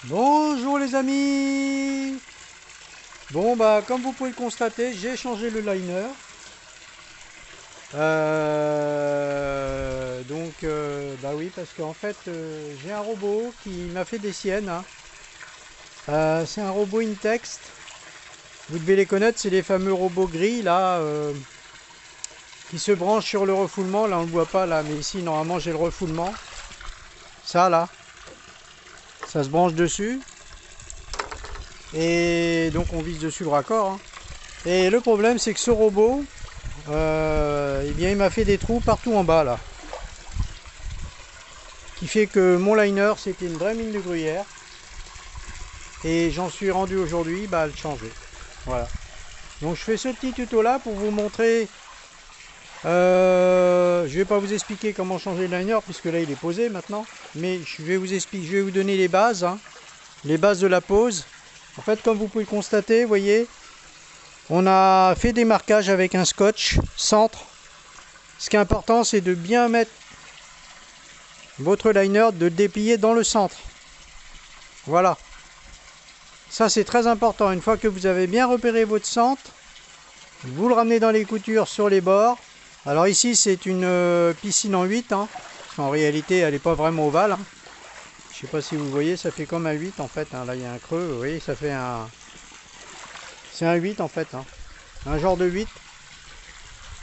Bonjour les amis. Bon bah comme vous pouvez le constater, j'ai changé le liner. Bah oui, parce qu'en fait j'ai un robot qui m'a fait des siennes, hein. C'est un robot Intext. Vous devez les connaître, c'est les fameux robots gris là, qui se branchent sur le refoulement. Là on le voit pas là, mais ici normalement j'ai le refoulement. Ça là, ça se branche dessus. Et donc on vise dessus le raccord, hein. Et le problème c'est que ce robot, eh bien il m'a fait des trous partout en bas là. Qui fait que mon liner c'était une vraie mine de gruyère. Et j'en suis rendu aujourd'hui à le changer. Voilà. Donc je fais ce petit tuto là pour vous montrer. Je vais pas vous expliquer comment changer le liner puisque là il est posé maintenant. Mais je vais vous expliquer, je vais vous donner les bases, hein, les bases de la pose. En fait, comme vous pouvez le constater, vous voyez, on a fait des marquages avec un scotch centre. Ce qui est important, c'est de bien mettre votre liner, de le déplier dans le centre. Voilà. Ça, c'est très important. Une fois que vous avez bien repéré votre centre, vous le ramenez dans les coutures sur les bords. Alors ici, c'est une piscine en 8. Hein. En réalité, elle n'est pas vraiment ovale. Hein. Je ne sais pas si vous voyez, ça fait comme un 8 en fait. Hein. Là, il y a un creux. Vous voyez, ça fait un... C'est un 8 en fait. Hein. Un genre de 8.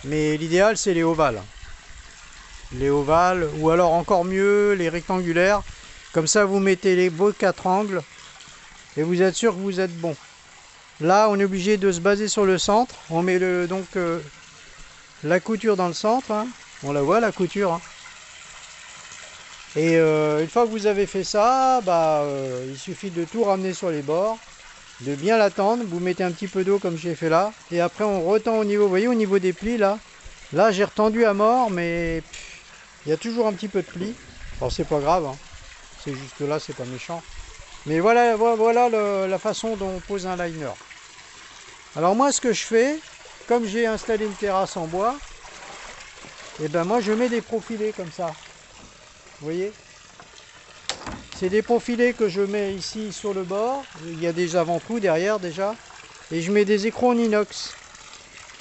Mais l'idéal, c'est les ovales. Les ovales, ou alors encore mieux, les rectangulaires. Comme ça, vous mettez les beaux 4 angles. Et vous êtes sûr que vous êtes bon. Là, on est obligé de se baser sur le centre. On met la couture dans le centre. Hein. On la voit, la couture. Hein. Et une fois que vous avez fait ça, il suffit de tout ramener sur les bords, de bien l'attendre. Vous mettez un petit peu d'eau comme j'ai fait là. Et après, on retend au niveau, vous voyez, au niveau des plis là. Là, j'ai retendu à mort, mais il y a toujours un petit peu de plis. Alors, c'est pas grave. Hein. C'est juste là, c'est pas méchant. Mais voilà, la façon dont on pose un liner. Alors moi, ce que je fais, comme j'ai installé une terrasse en bois, et ben moi je mets des profilés comme ça. Vous voyez? C'est des profilés que je mets ici sur le bord. Il y a des avant-trous derrière déjà. Et je mets des écrous en inox.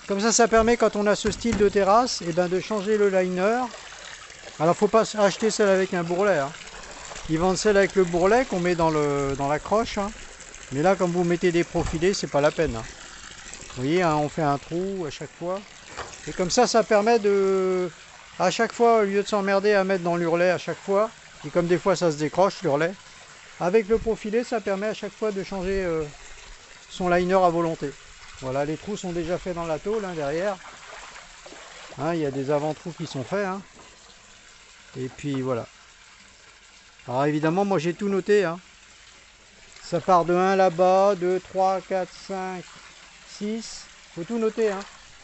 Comme ça permet quand on a ce style de terrasse, et ben de changer le liner. Alors faut pas acheter celle avec un bourrelet. Hein. Ils vendent celle avec le bourrelet qu'on met dans la croche. Hein. Mais là, comme vous mettez des profilés, c'est pas la peine. Hein. Vous voyez, hein, on fait un trou à chaque fois. Et comme ça permet de... À chaque fois, au lieu de s'emmerder à mettre dans l'ourlet à chaque fois, et comme des fois ça se décroche l'ourlet, avec le profilé, ça permet à chaque fois de changer son liner à volonté. Voilà, les trous sont déjà faits dans la tôle, hein, derrière. Hein, il y a des avant-trous qui sont faits. Hein. Et puis voilà. Alors évidemment, moi j'ai tout noté. Hein. Ça part de 1 là-bas, 2, 3, 4, 5, 6. Il faut tout noter. Hein.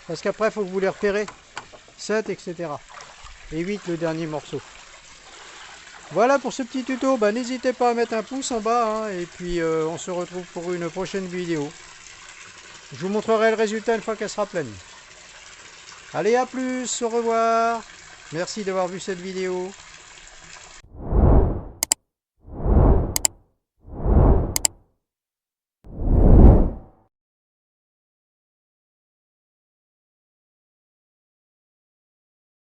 Parce qu'après, il faut que vous les repérez. 7, etc. Et 8, le dernier morceau. Voilà pour ce petit tuto. N'hésitez pas à mettre un pouce en bas. Hein, et puis, on se retrouve pour une prochaine vidéo. Je vous montrerai le résultat une fois qu'elle sera pleine. Allez, à plus. Au revoir. Merci d'avoir vu cette vidéo.